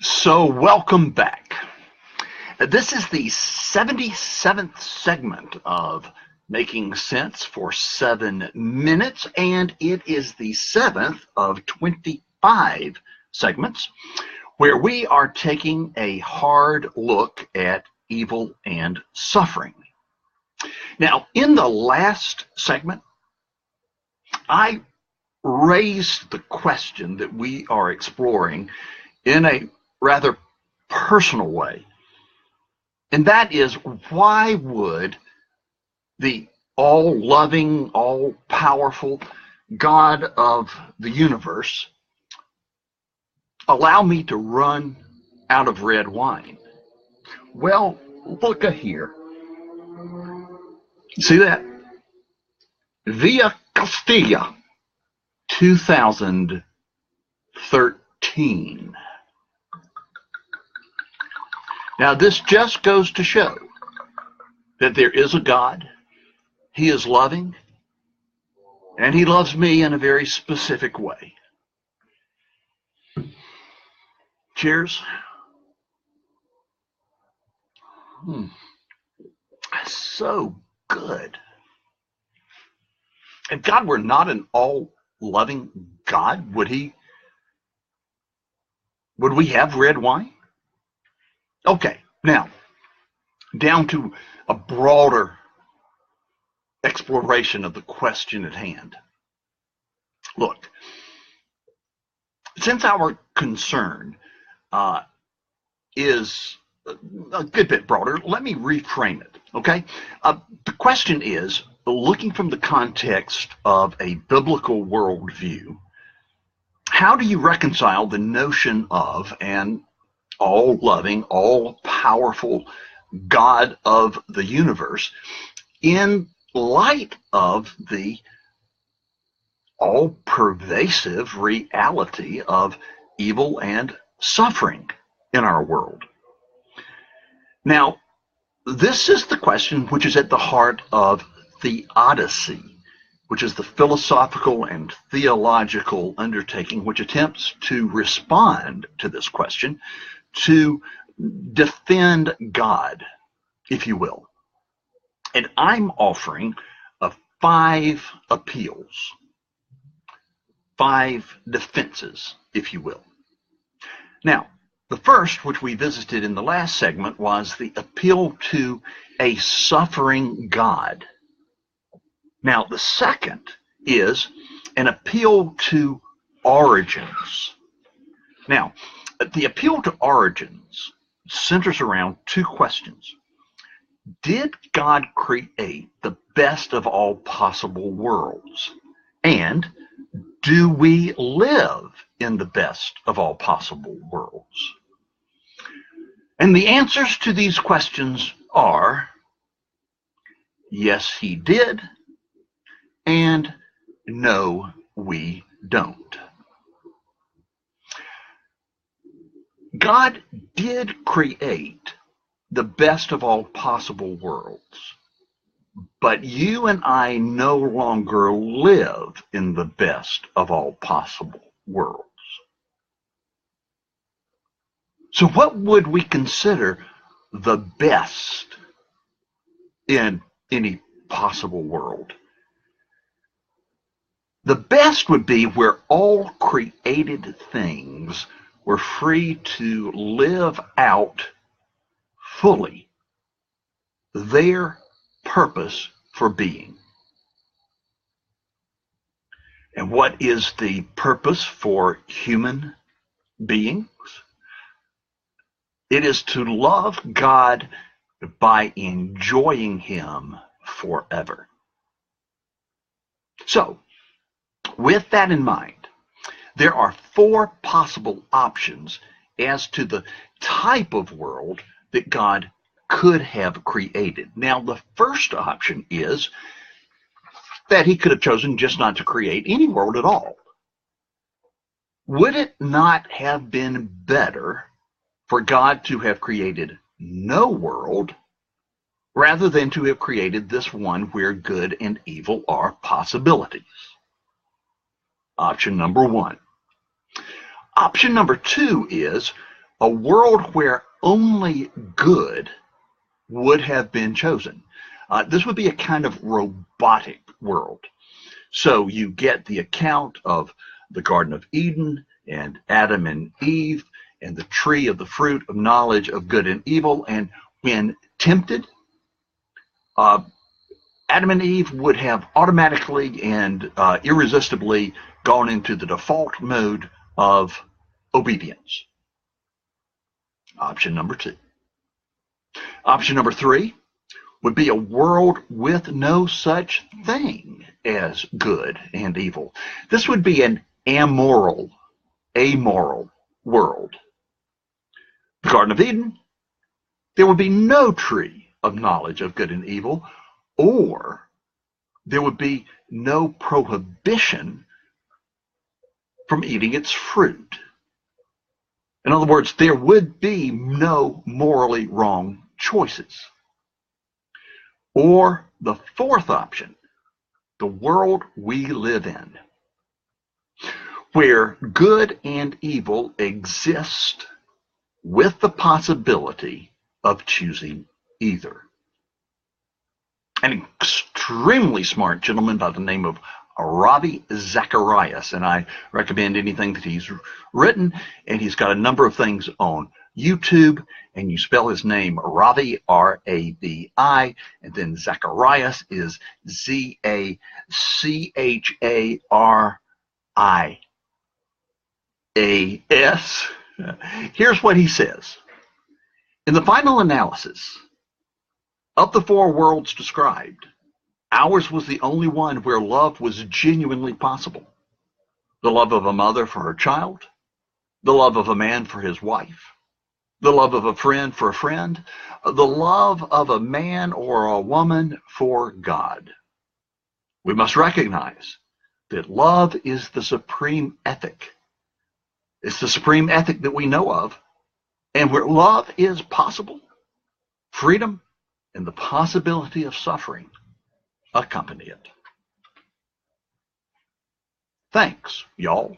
So, welcome back. This is the 77th segment of Making Sense for 7 Minutes, and it is the seventh of 25 segments where we are taking a hard look at evil and suffering. Now, in the last segment, I raised the question that we are exploring in a rather personal way. And that is, why would the all-loving, all-powerful God of the universe allow me to run out of red wine? Well, look here. See that? Via Castilla, 2013. Now, this just goes to show that there is a God. He is loving, and he loves me in a very specific way. Cheers. So good. If God were not an all-loving God, would we have red wine? Okay, now, down to a broader exploration of the question at hand. Look, since our concern is a good bit broader, let me reframe it, okay? The question is, looking from the context of a biblical worldview, how do you reconcile the notion of an all-loving, all-powerful God of the universe in light of the all-pervasive reality of evil and suffering in our world? Now, this is the question which is at the heart of theodicy, which is the philosophical and theological undertaking which attempts to respond to this question, to defend God, if you will. And I'm offering 5 appeals, 5 defenses, if you will. Now, the first, which we visited in the last segment, was the appeal to a suffering God. Now, the second is an appeal to origins. Now, the appeal to origins centers around 2 questions. Did God create the best of all possible worlds? And do we live in the best of all possible worlds? And the answers to these questions are yes, he did, and no, we don't. God did create the best of all possible worlds, but you and I no longer live in the best of all possible worlds. So what would we consider the best in any possible world? The best would be where all created things were free to live out fully their purpose for being. And what is the purpose for human beings? It is to love God by enjoying him forever. So, with that in mind, there are 4 possible options as to the type of world that God could have created. Now, the first option is that he could have chosen just not to create any world at all. Would it not have been better for God to have created no world rather than to have created this one where good and evil are possibilities? Option number 1. Option number 2 is a world where only good would have been chosen. This would be a kind of robotic world. So you get the account of the Garden of Eden and Adam and Eve and the tree of the fruit of knowledge of good and evil. And when tempted, Adam and Eve would have automatically and irresistibly gone into the default mode of obedience. Option number 2. Option number 3 would be a world with no such thing as good and evil. This would be an amoral world. The Garden of Eden, there would be no tree of knowledge of good and evil, or there would be no prohibition from eating its fruit. In other words, there would be no morally wrong choices. Or the 4th option, the world we live in, where good and evil exist with the possibility of choosing either. An extremely smart gentleman by the name of Ravi Zacharias, and I recommend anything that he's written, and he's got a number of things on YouTube, and you spell his name Ravi, R-A-V-I, and then Zacharias is Z-A-C-H-A-R-I-A-S. Here's what he says. In the final analysis of the 4 worlds described, ours was the only one where love was genuinely possible. The love of a mother for her child, the love of a man for his wife, the love of a friend for a friend, the love of a man or a woman for God. We must recognize that love is the supreme ethic. It's the supreme ethic that we know of, and where love is possible, freedom and the possibility of suffering accompany it. Thanks, y'all.